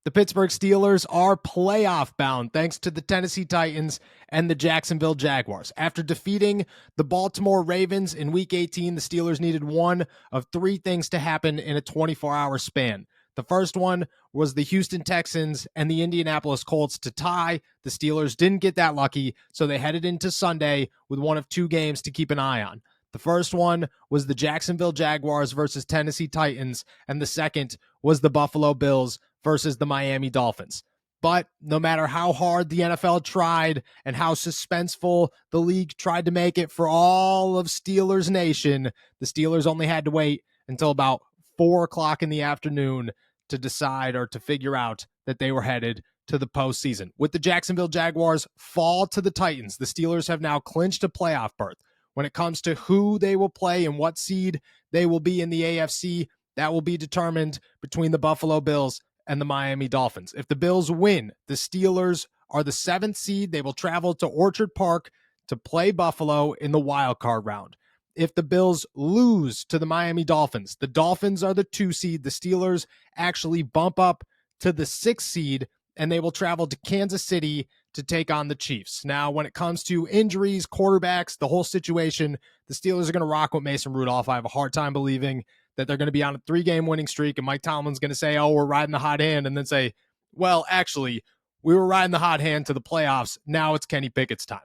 The Pittsburgh Steelers are playoff bound thanks to the Tennessee Titans and the Jacksonville Jaguars. After defeating the Baltimore Ravens in Week 18, the Steelers needed one of three things to happen in a 24-hour span. The first one was the Houston Texans and the Indianapolis Colts to tie. The Steelers didn't get that lucky, so they headed into Sunday with one of two games to keep an eye on. The first one was the Jacksonville Jaguars versus Tennessee Titans, and the second was the Buffalo Bills versus the Miami Dolphins. But no matter how hard the NFL tried and how suspenseful the league tried to make it for all of Steelers Nation, the Steelers only had to wait until about 4 o'clock in the afternoon to decide or to figure out that they were headed to the postseason. With the Jacksonville Jaguars fall to the Titans, the Steelers have now clinched a playoff berth. When it comes to who they will play and what seed they will be in the AFC, that will be determined between the Buffalo Bills and the Miami Dolphins. If the Bills win, the Steelers are the 7th seed. They will travel to Orchard Park to play Buffalo in the wild card round. If the Bills lose to the Miami Dolphins, the Dolphins are the 2 seed. The Steelers actually bump up to the 6th seed, and they will travel to Kansas City to take on the Chiefs. Now, when it comes to injuries, quarterbacks, the whole situation, the Steelers are going to rock with Mason Rudolph. I have a hard time believing that they're going to be on a 3-game winning streak, and Mike Tomlin's going to say, oh, we're riding the hot hand, and then say, well, actually, we were riding the hot hand to the playoffs. Now it's Kenny Pickett's time.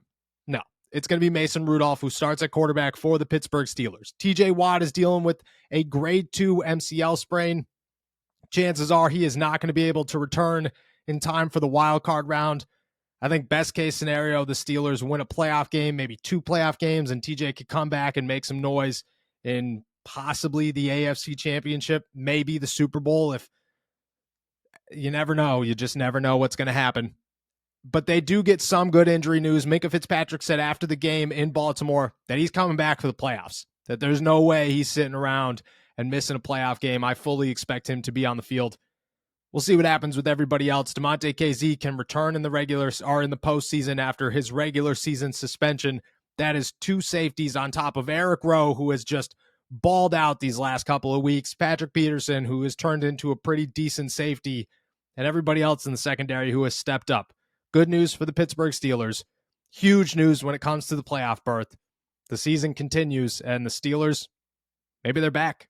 No, it's going to be Mason Rudolph who starts at quarterback for the Pittsburgh Steelers. TJ Watt is dealing with a grade 2 MCL sprain. Chances are he is not going to be able to return in time for the wild card round. I think best case scenario, the Steelers win a playoff game, maybe 2 playoff games, and TJ could come back and make some noise in possibly the AFC Championship, maybe the Super Bowl. If you never know, you just never know what's going to happen. But they do get some good injury news. Minkah Fitzpatrick said after the game in Baltimore that he's coming back for the playoffs, that there's no way he's sitting around and missing a playoff game. I fully expect him to be on the field. We'll see what happens with everybody else. DeMonte KZ can return in the postseason after his regular season suspension. That is 2 safeties on top of Eric Rowe, who has just balled out these last couple of weeks. Patrick Peterson, who has turned into a pretty decent safety, and everybody else in the secondary who has stepped up. Good news for the Pittsburgh Steelers. Huge news when it comes to the playoff berth. The season continues, and the Steelers, maybe they're back.